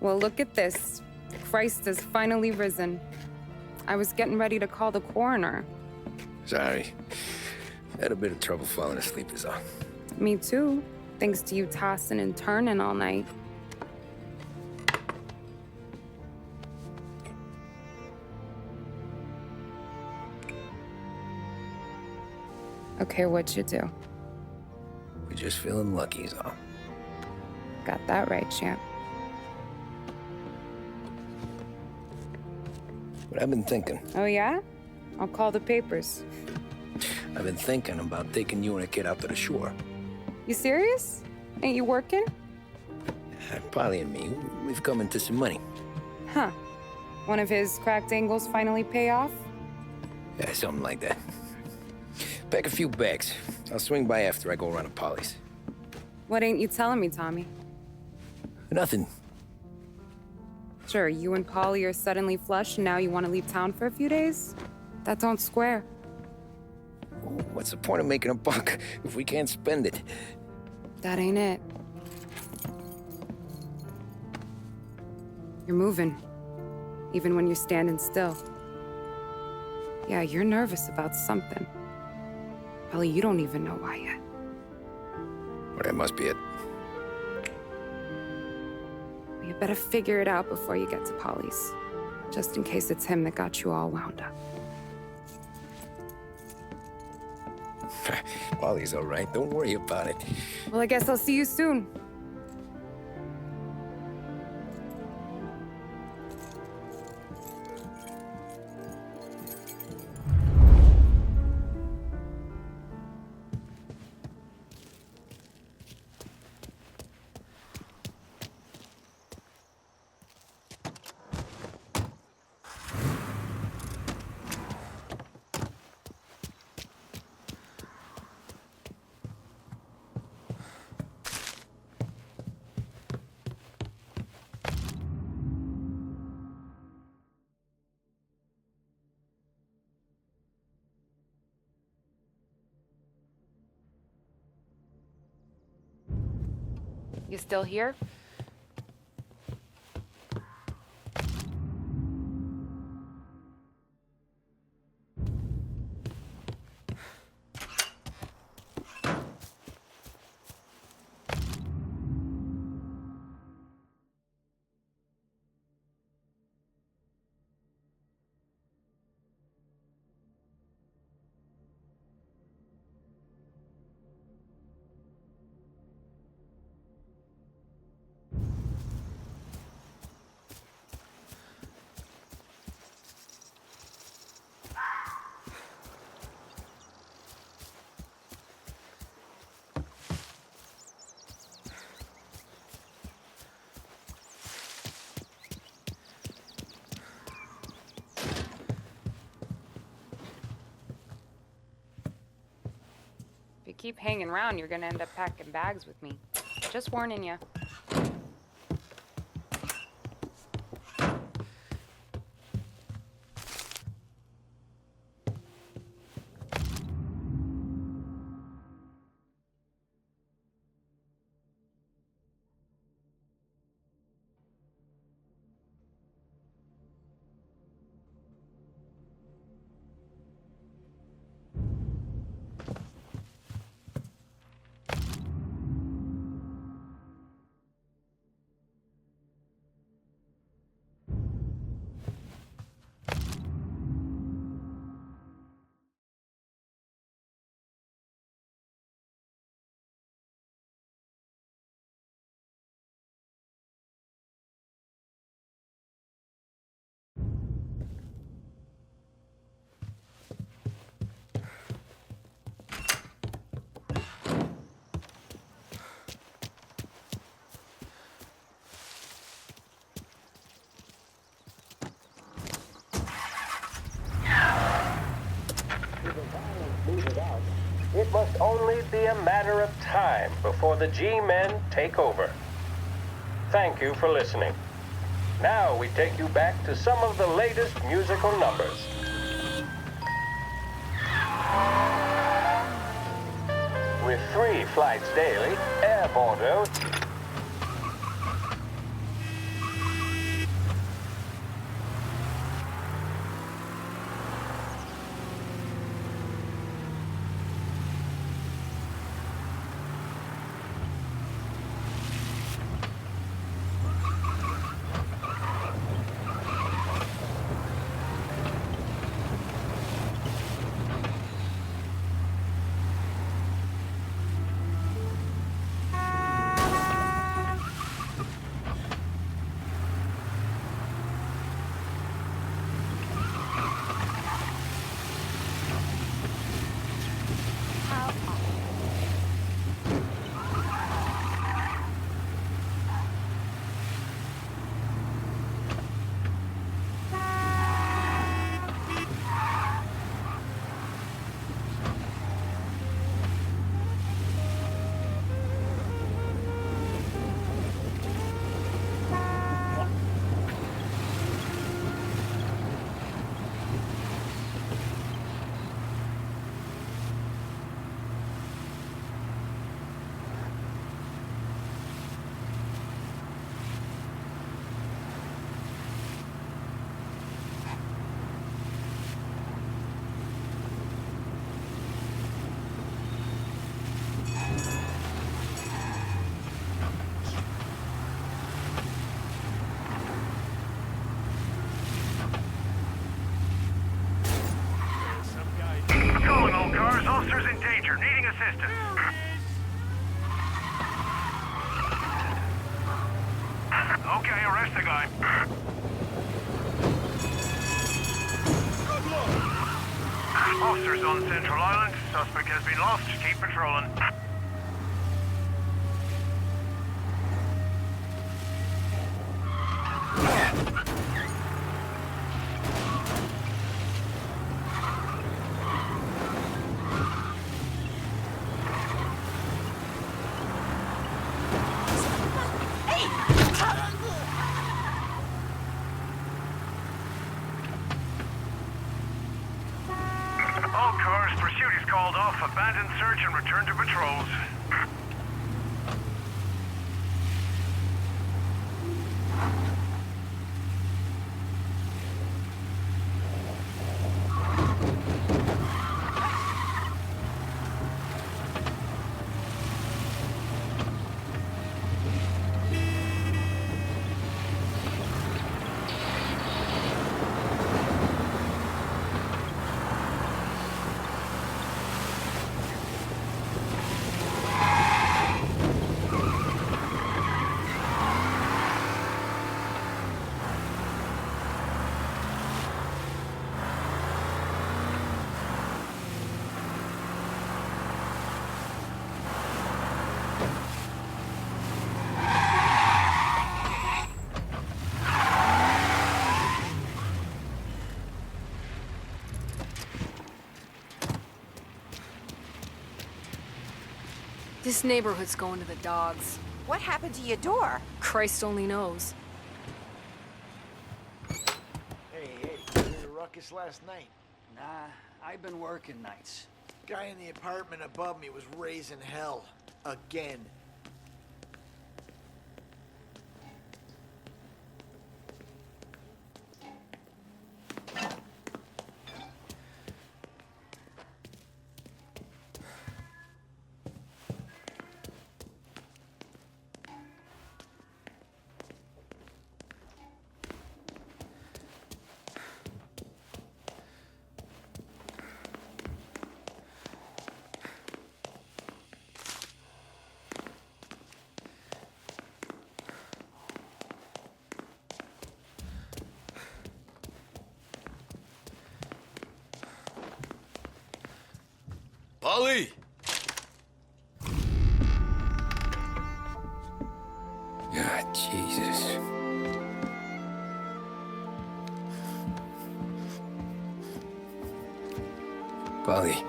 Well, look at this. Christ has finally risen. I was getting ready to call the coroner. Sorry. Had a bit of trouble falling asleep is all. Me too, thanks to you tossing and turning all night. Okay, what'd you do? We're just feeling lucky is all. Got that right, champ. But I've been thinking. Oh, yeah? I'll call the papers. I've been thinking about taking you and a kid out to the shore. You serious? Ain't you working? Polly and me, we've come into some money. Huh. One of his cracked angles finally pay off? Yeah, something like that. Pack a few bags. I'll swing by after I go around to Polly's. What ain't you telling me, Tommy? Nothing. Sure, you and Polly are suddenly flush and now you want to leave town for a few days? That don't square. What's the point of making a buck if we can't spend it? That ain't it. You're moving, even when you're standing still. Yeah, you're nervous about something. Probably you don't even know why yet. Well, that must be it. Well, you better figure it out before you get to Polly's, just in case it's him that got you all wound up. Polly's all right. Don't worry about it. Well, I guess I'll see you soon. You still here? If you keep hanging around, you're gonna end up packing bags with me. Just warning you. It must only be a matter of time before the G-men take over. Thank you for listening. Now we take you back to some of the latest musical numbers. With 3 flights daily, Air Bordeaux Officer's in danger, needing assistance. Okay, arrest the guy. Officers on Central Island. Suspect has been lost. Keep patrolling. All cars, pursuit is called off. Abandon search and return to patrols. This neighborhood's going to the dogs. What happened to your door? Christ only knows. Hey, you heard a ruckus last night? Nah, I've been working nights. Guy in the apartment above me was raising hell. Again. Polly! Ah, Jesus. Polly.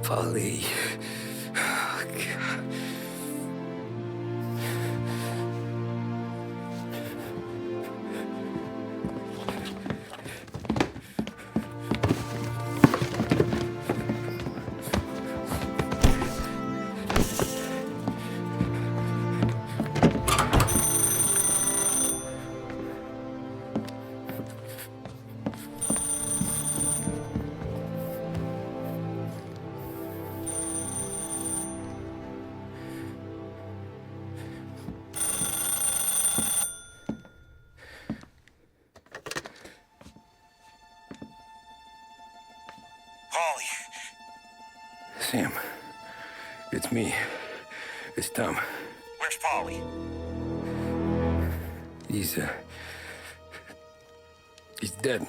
Polly. Oh, God. Polly. Sam, it's me. It's Tom. Where's Polly? He's dead.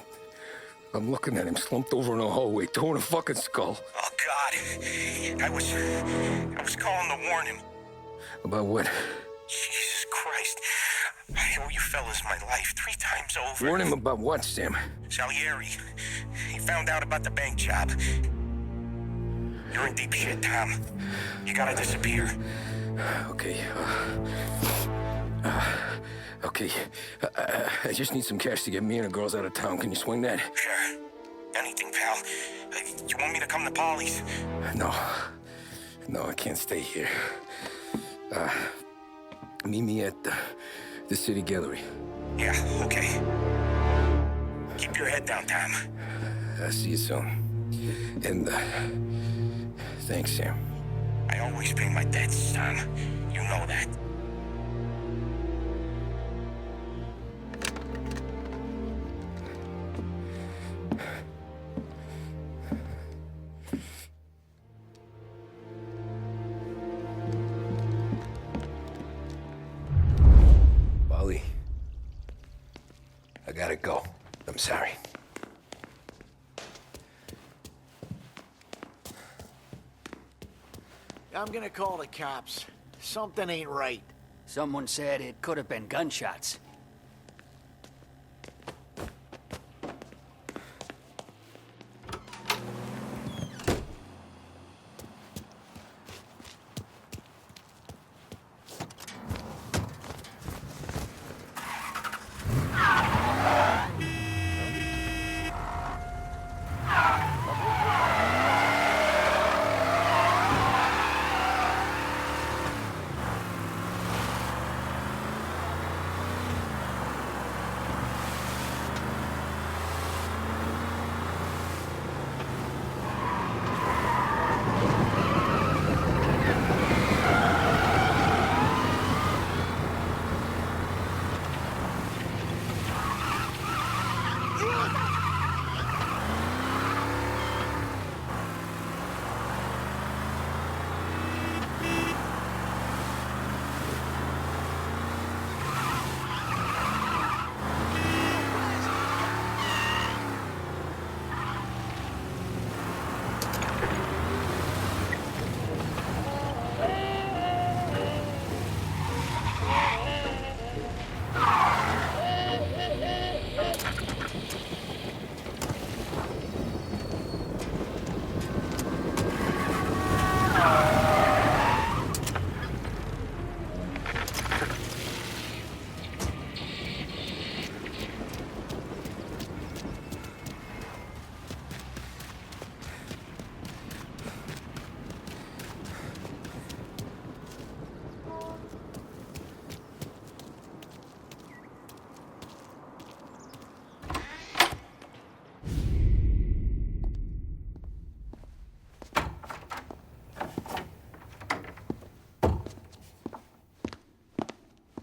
I'm looking at him slumped over in the hallway, torn a fucking skull. Oh, God. I was calling to warn him. About what? Jesus Christ. I owe you fellas my life 3 times over. Warn him about what, Sam? Salieri. He found out about the bank job. You're in deep shit, Tom. You gotta disappear. Okay. Okay. I just need some cash to get me and the girls out of town. Can you swing that? Sure. Anything, pal. You want me to come to Polly's? No. No, I can't stay here. Meet me at the city gallery. Yeah, okay. Keep your head down, Tom. I'll see you soon. And, thanks, Sam. I always pay my debts, Tom. You know that. Polly, I gotta go. I'm sorry. I'm gonna call the cops. Something ain't right. Someone said it could have been gunshots.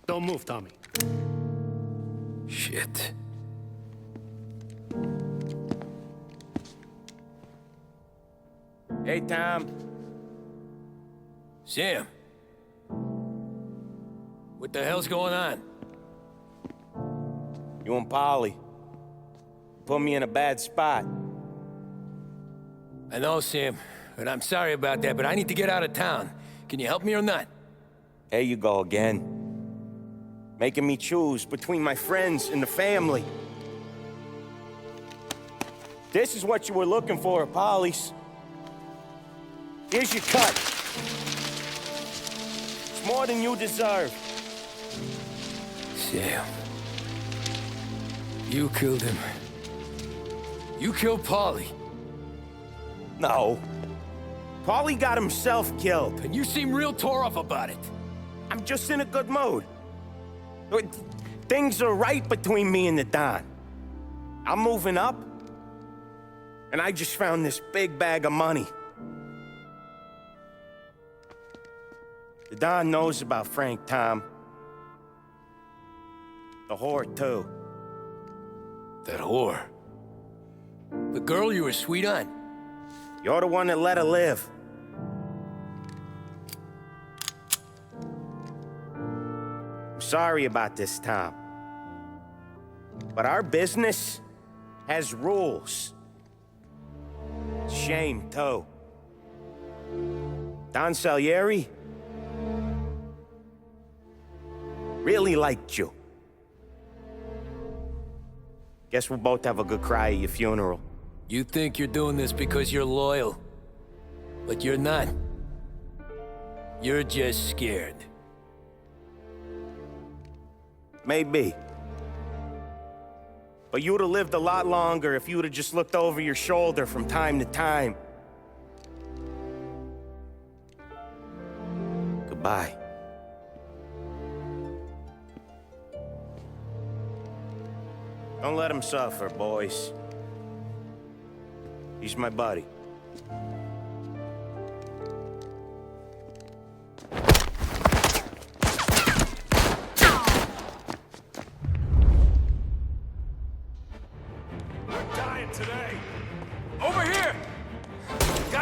Don't move, Tommy. Shit. Hey, Tom. Sam. What the hell's going on? You and Polly put me in a bad spot. I know, Sam, and I'm sorry about that, but I need to get out of town. Can you help me or not? There you go again. Making me choose between my friends and the family. This is what you were looking for at Polly's. Here's your cut. It's more than you deserve. Sam. You killed him. You killed Polly. No. Polly got himself killed. And you seem real tore up about it. I'm just in a good mood. Things are right between me and the Don. I'm moving up, and I just found this big bag of money. The Don knows about Frank, Tom. The whore, too. That whore. The girl you were sweet on. You're the one that let her live. I'm sorry about this, Tom. But our business has rules. Shame, too. Don Salieri really liked you. Guess we'll both have a good cry at your funeral. You think you're doing this because you're loyal, but you're not. You're just scared. Maybe. But you'd have lived a lot longer if you'd have just looked over your shoulder from time to time. Goodbye. Don't let him suffer, boys. He's my buddy.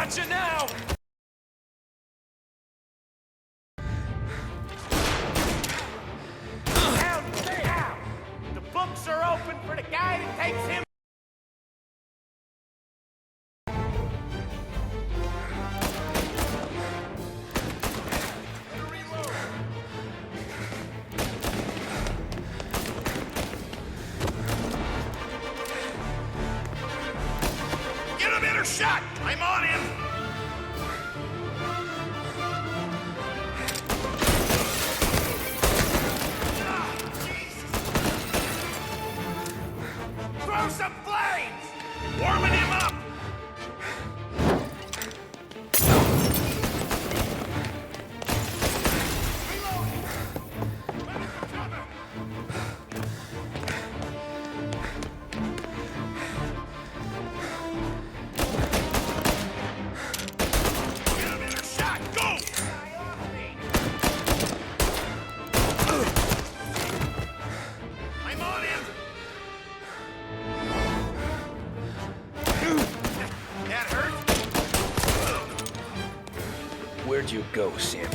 Got you now! Down, stay out! The books are open for the guy that takes him. Get a better shot! I'm on him! Throw some flames! Warming him up! Reloading! Ready for cover! Get a better shot! Go! I'm on him! That hurt? Where'd you go, Sam?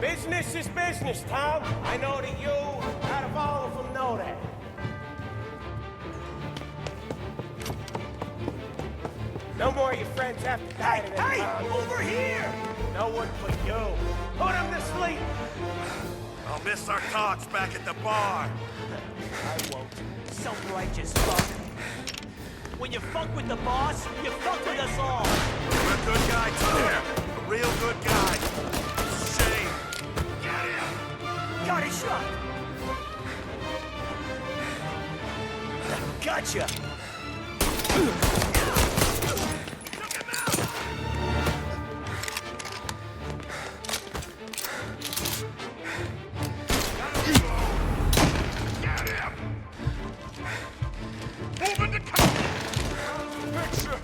Business is business, Tom. I know that you, out of all of them, know that. No more of your friends have to die today, Tom. Over here! No one but you. Put him to sleep. I'll miss our talks back at the bar. I won't. Self-righteous fuck. When you fuck with the boss, you fuck with us all. You're a good guy, Tom. A real good guy. Shame. Get him! Got his shot. Gotcha. Get him! Moving to cover! Picture!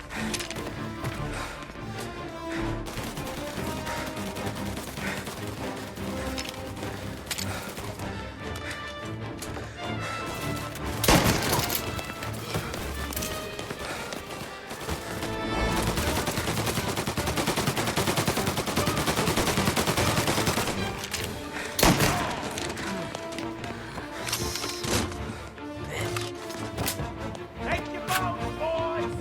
Take your boat, boys.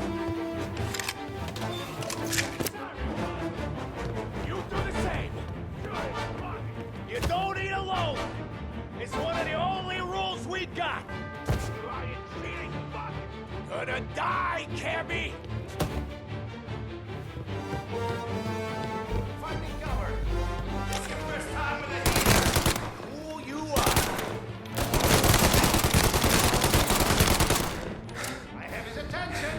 You do the same! You don't eat alone! It's one of the only rules we got! Lying, cheating, fuck! Gonna die, Cabby! Find me cover! It's your first time in the heat! Who you are! I have his attention!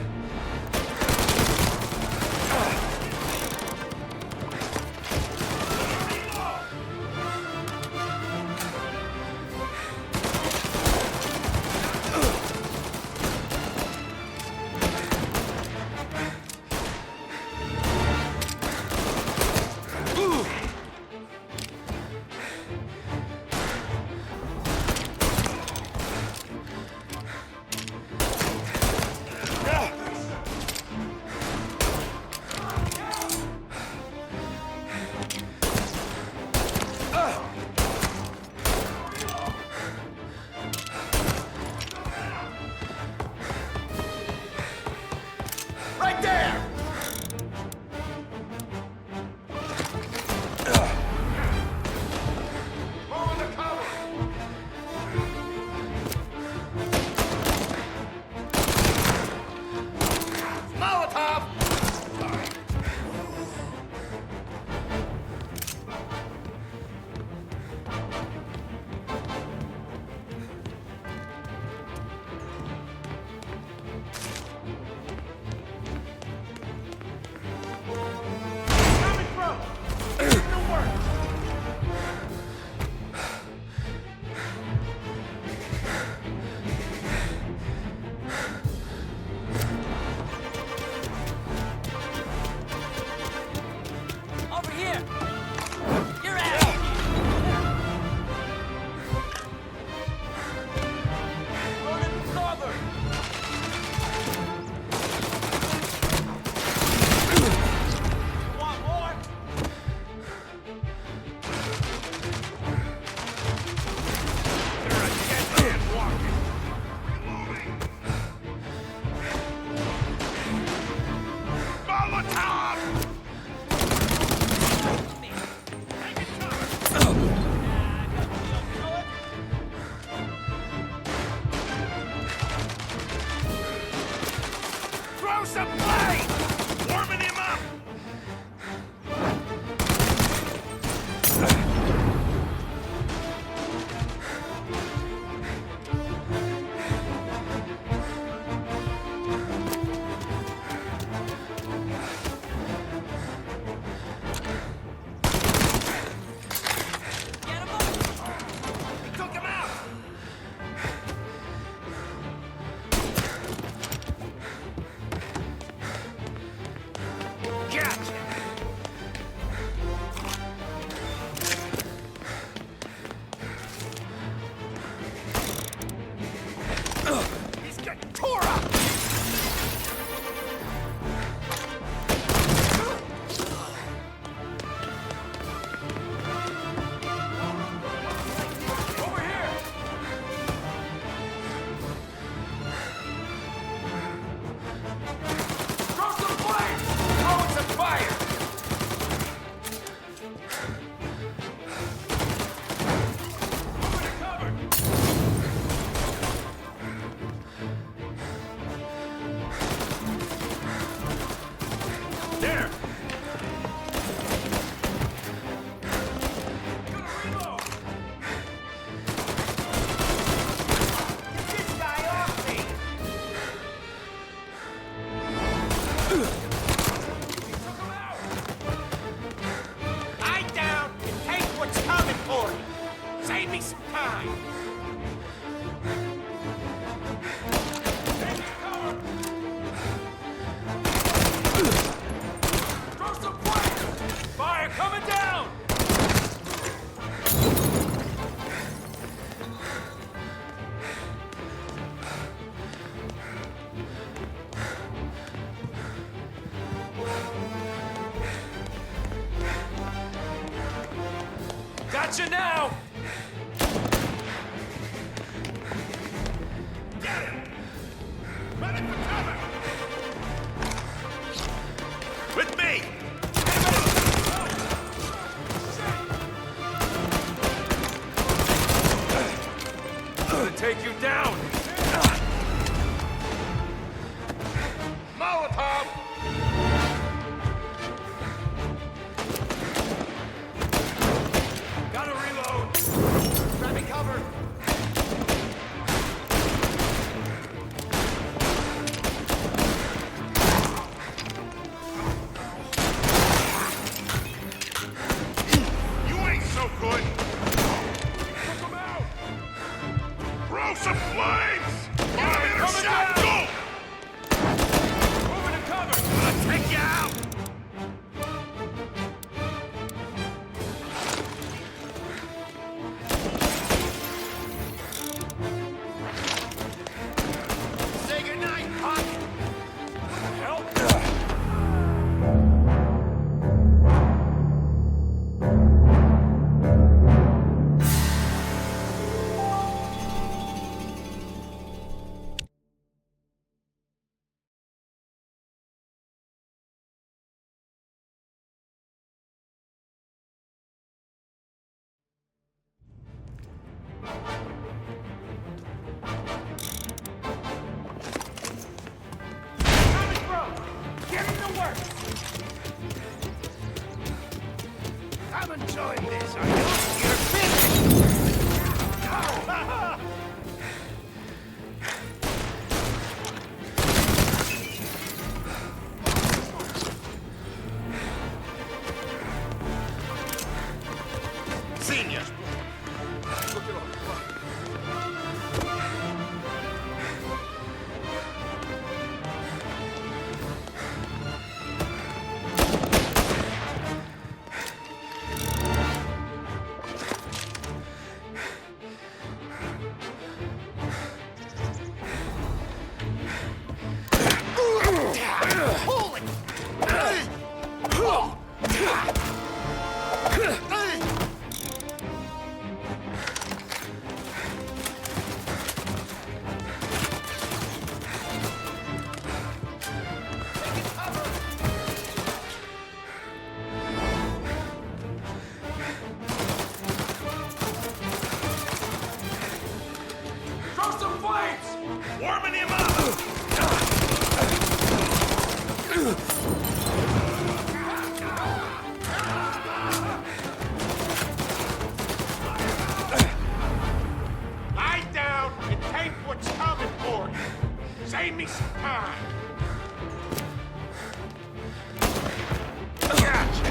Save me some time! Take cover! Throw some fire! Fire coming down! Gotcha now! Get him! Running for cover! With me! Gonna take you down! Molotov! Gotta reload! Grabbing cover! You ain't so good! Took him out! Throw some flames! Coming down! Go! Moving to cover! Gonna take you out! Say goodnight, punk! What the hell? Coming, bro! Get him to work! I'm enjoying this, are you? You're finished! Senior! Look at all the fun. Throw some flames! Warming him up! Lie down and take what's coming for you. Save me some time. Gotcha.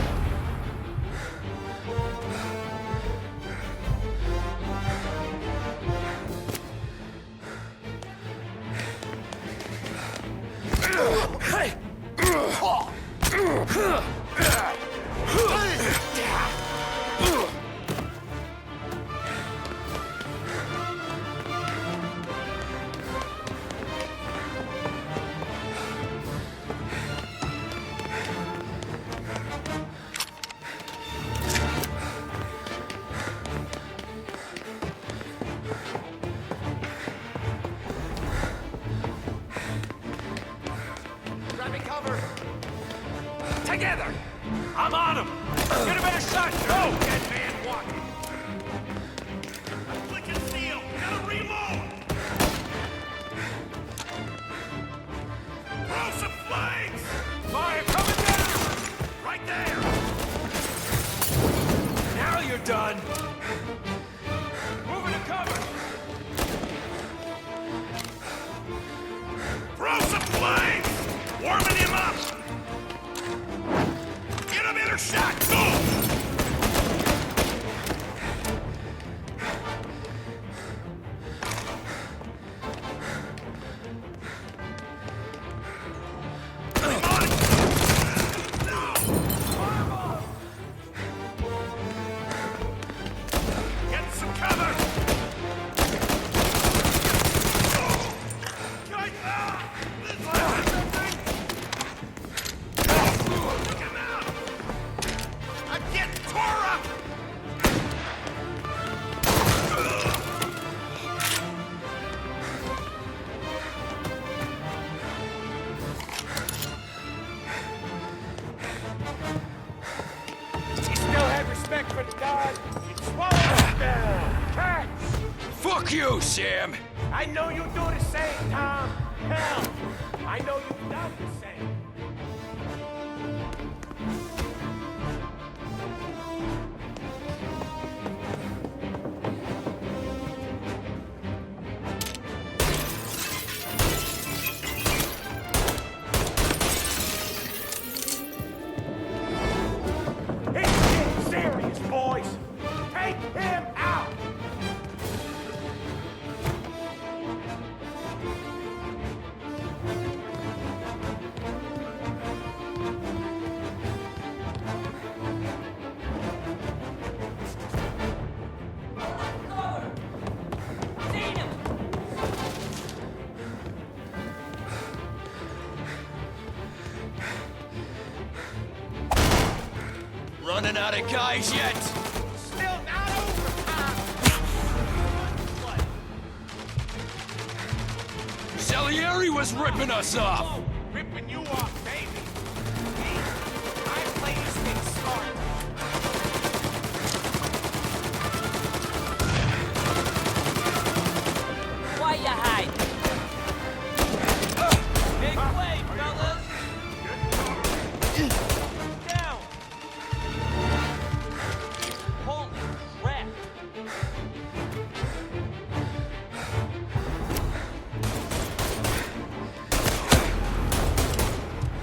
Grabbing cover! Together! I'm on him! Get a better shot! Go! Dead man walking! Flick and seal! Gotta reload! Throw some flames! Fire coming down! Right there! Now you're done! Moving to cover! Throw some flames! Warming him up! Get a better shot! Go! God! It's swallowed down! Cats! Fuck you, Sam! I know you do the same, Tom! Hell! I know you've done the same! It's getting serious, boys! Take him out! Running out of guys yet? Still not over, Tom! What? Salieri was ripping us off! Ripping you off, baby! Me? I play this thing smart! Why you hide? Big way, fellas! Down! Holy crap!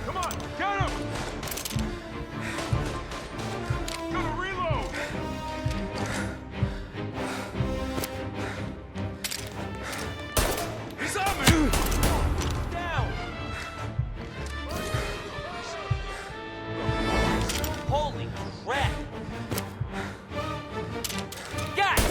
Come on, get him! Gonna reload! He's on me! Down! Holy crap! Got it!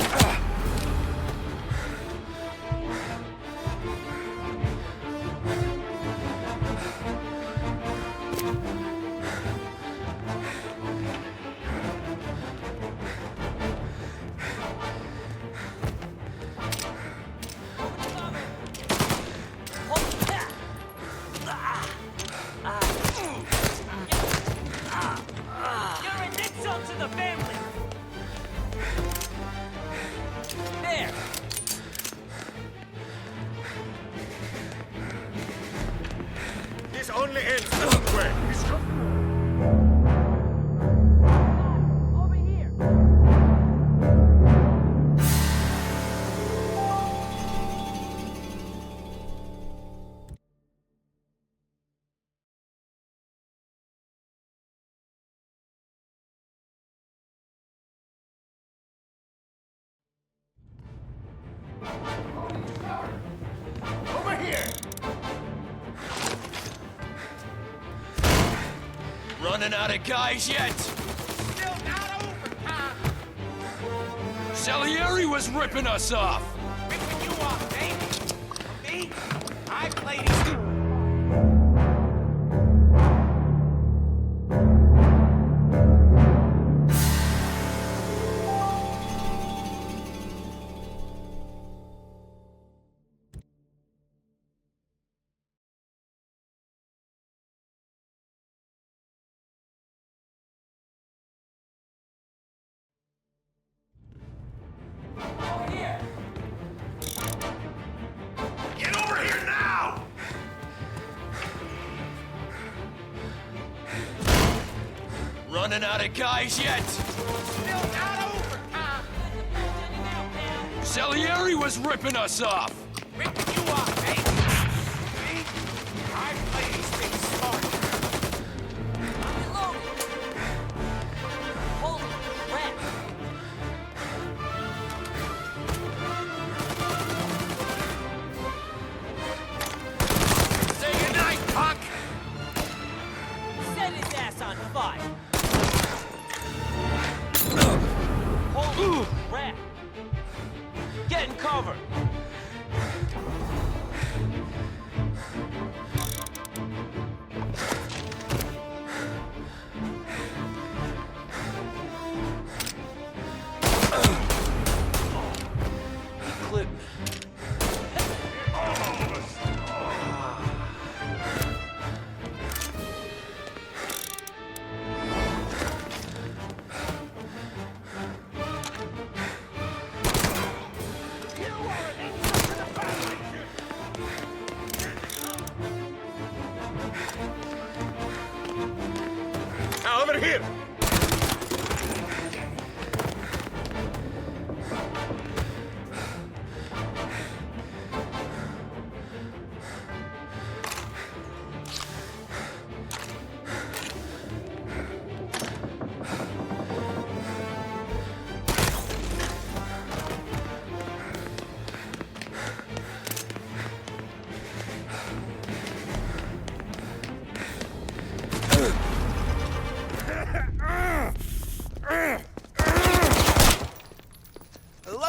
Holy crap! You're an insult to the family! There! This only ends this way! Over here! Over here! Running out of guys yet? Still not over, Tom! Salieri was ripping us off! Ripping you off, baby! Me? I play these... Get over here now! Running out of guys yet? Still not over, Tom! Salieri was ripping us off! Ripping you off, baby! Me? I play these things smart! Holy crap! Say goodnight, punk! Set his ass on fire! Holy crap! Get in cover!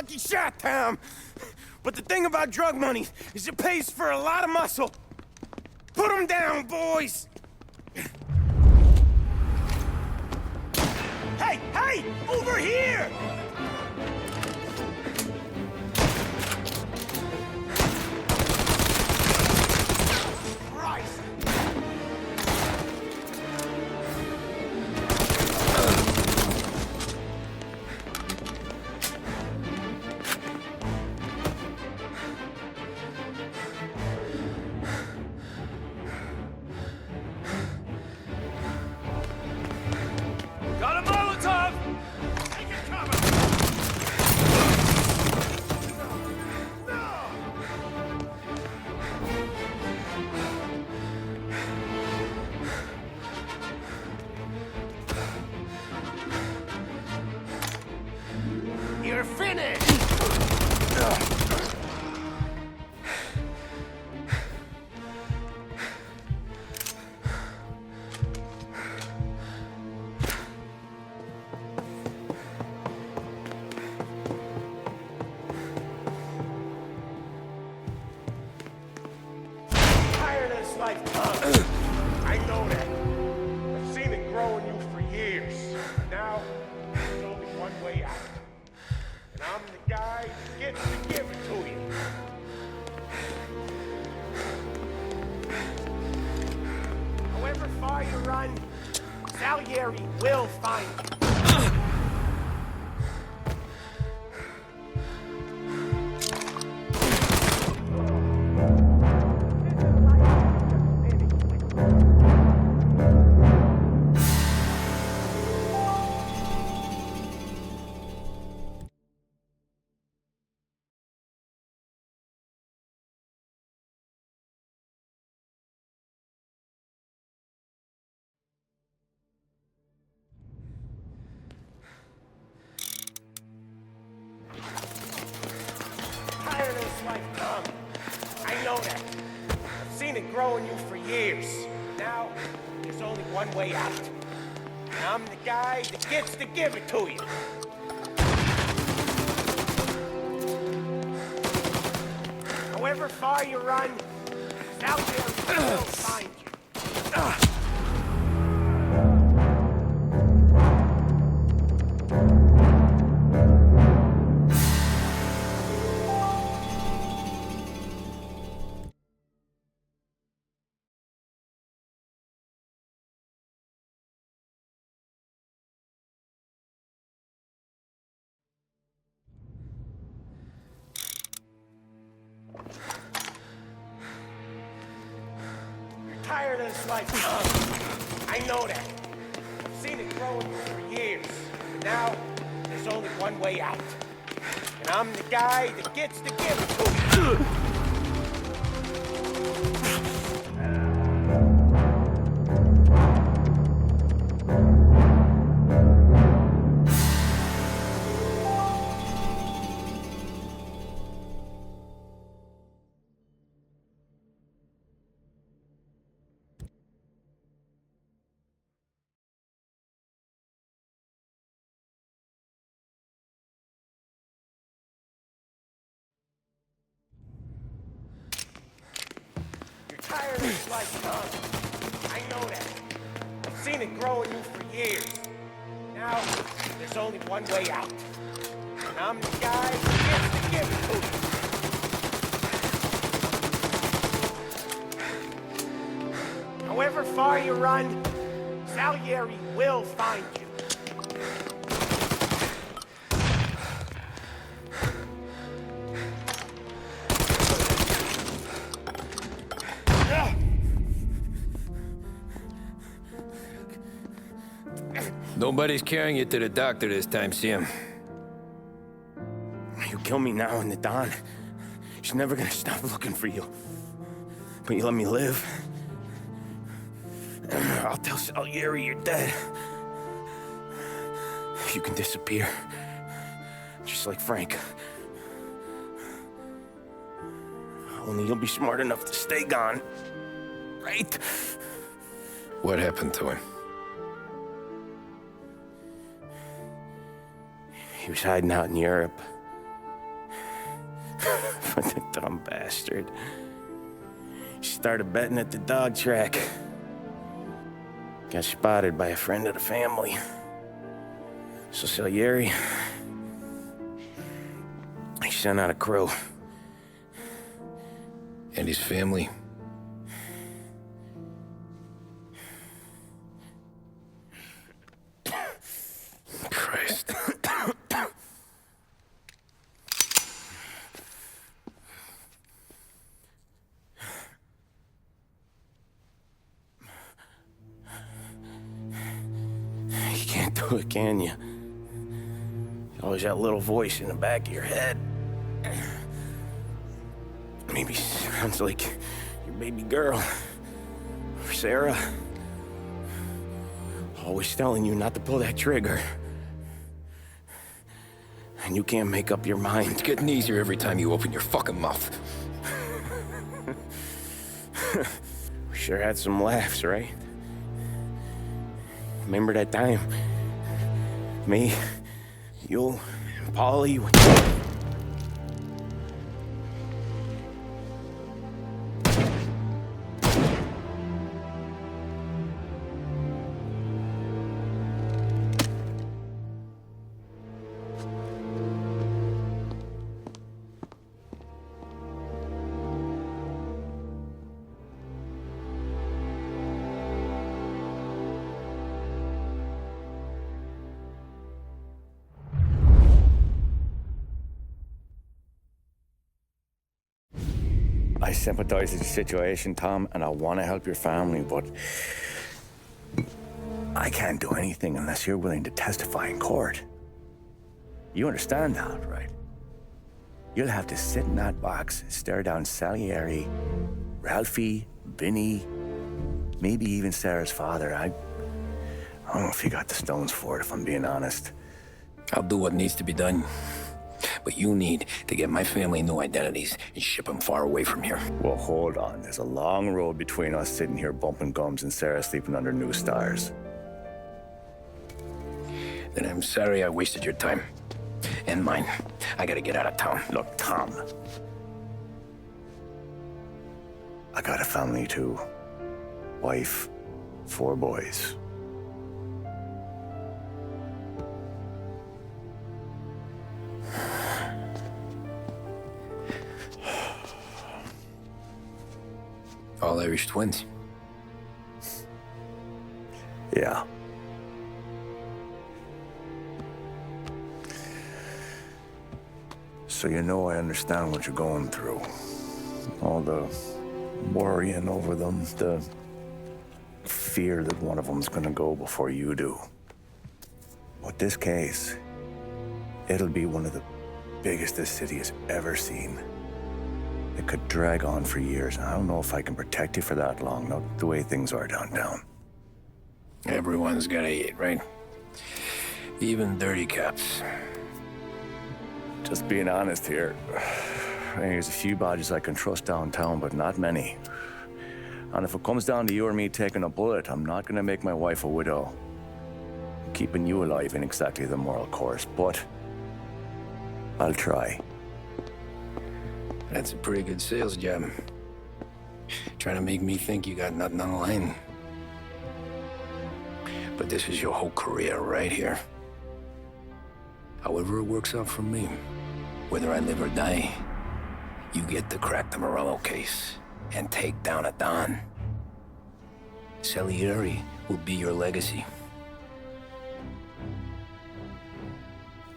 lucky shot, Tom. But the thing about drug money is it pays for a lot of muscle. Put them down, boys! Hey, hey! Over here! Christ! Got a Molotov! Take it cover! You're finished! Tired of this life, Tom. I know that. I've seen it grow in you for years. Now, there's only one way out. And I'm the guy who gets to give it to you. However far you run, Salieri will find you. Tired of this life, Tom. I know that. I've seen it grow in you for years. Now, there's only one way out. And I'm the guy that gets to give it to you. However far you run, Salieri will find you. Tired of this life, Tom. I know that. I've seen it grow in you for years. But now, there's only one way out. And I'm the guy that gets to give it to you. Tired of this life, Tom. I know that. I've seen it grow in you for years. Now, there's only one way out. And I'm the guy who gets to give it to you. However far you run, Salieri will find you. Nobody's carrying you to the doctor this time, Sam. You kill me now and the Don. She's never gonna stop looking for you. But you let me live. I'll tell Salieri you're dead. You can disappear. Just like Frank. Only you'll be smart enough to stay gone. Right? What happened to him? He was hiding out in Europe. But the dumb bastard. Started betting at the dog track. Got spotted by a friend of the family. So Salieri, he sent out a crew. And his family? Christ. You can't do it, can you? Always that little voice in the back of your head. Maybe sounds like your baby girl. Or Sarah. Always telling you not to pull that trigger. And you can't make up your mind. It's getting easier every time you open your fucking mouth. We sure had some laughs, right? Remember that time? Me, you, and Paulie. I sympathize with the situation, Tom, and I want to help your family, but I can't do anything unless you're willing to testify in court. You understand that, right? You'll have to sit in that box, stare down Salieri, Ralphie, Vinny, maybe even Sarah's father. I don't know if you got the stones for it, if I'm being honest. I'll do what needs to be done. But you need to get my family new identities and ship them far away from here. Well, hold on. There's a long road between us sitting here bumping gums and Sarah sleeping under new stars. Then I'm sorry I wasted your time. And mine. I gotta get out of town. Look, Tom. I got a family too. Wife, 4 boys. All Irish twins. Yeah. So you know I understand what you're going through. All the worrying over them, the fear that one of them's gonna go before you do. But this case, it'll be one of the biggest this city has ever seen. It could drag on for years, and I don't know if I can protect you for that long, not the way things are downtown. Everyone's gotta eat, right? Even dirty cops. Just being honest here, there's a few badges I can trust downtown, but not many. And if it comes down to you or me taking a bullet, I'm not gonna make my wife a widow. Keeping you alive ain't exactly the moral course, but I'll try. That's a pretty good sales job. Trying to make me think you got nothing on the line. But this is your whole career right here. However it works out for me, whether I live or die, you get to crack the Morello case and take down a Don. Salieri will be your legacy.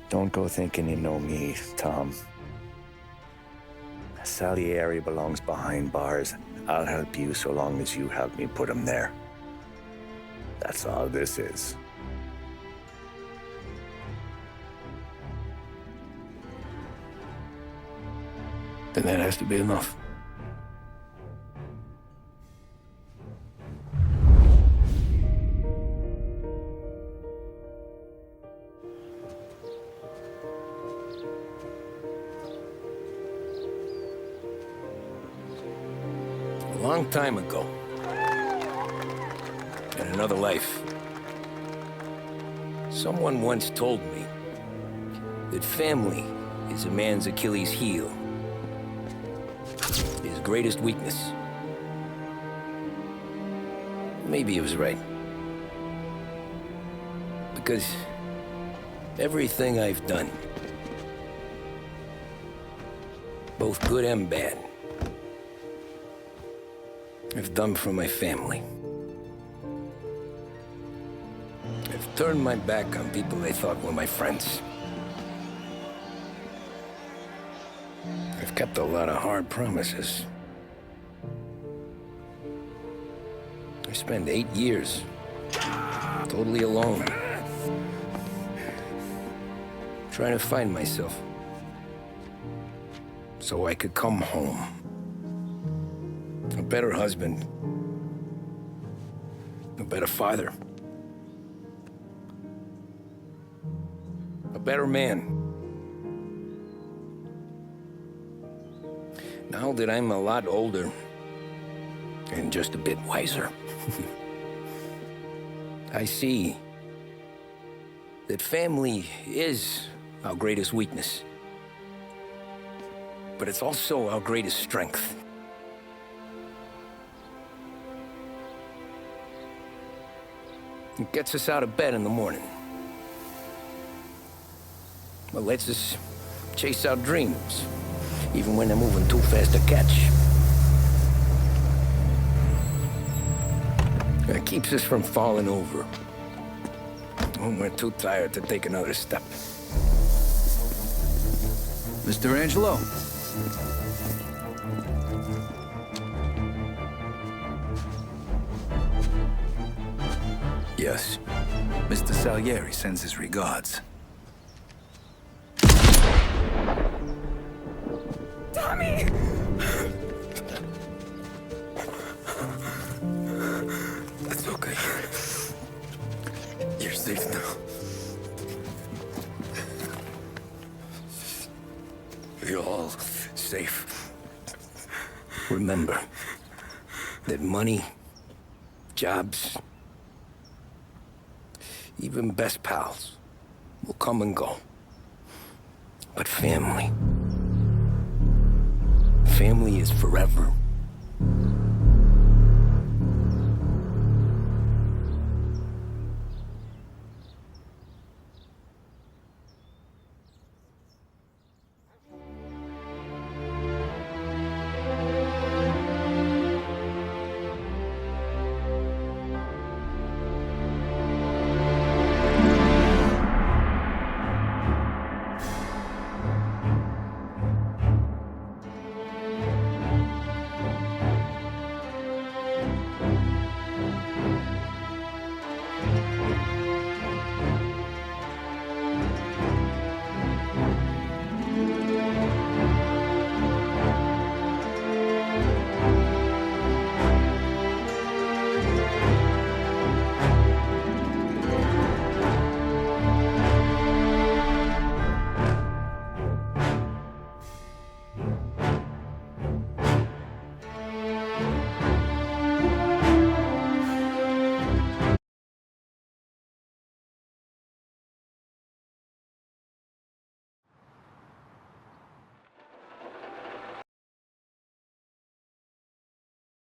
Don't go thinking you know me, Tom. Salieri belongs behind bars. I'll help you so long as you help me put him there. That's all this is. Then that has to be enough. A long time ago, in another life, someone once told me that family is a man's Achilles heel. greatest weakness. Maybe he was right. Because everything I've done, both good and bad, I've done for my family. I've turned my back on people they thought were my friends. I've kept a lot of hard promises. I spent 8 years totally alone, trying to find myself so I could come home. A better husband, a better father, a better man. Now that I'm a lot older and just a bit wiser, I see that family is our greatest weakness, but it's also our greatest strength. It gets us out of bed in the morning. It lets us chase our dreams, even when they're moving too fast to catch. It keeps us from falling over when we're too tired to take another step. Mr. Angelo. Yes. Mr. Salieri sends his regards. Tommy! That's okay. You're safe now. You're all safe. Remember that money, jobs, even best pals will come and go. But family is forever.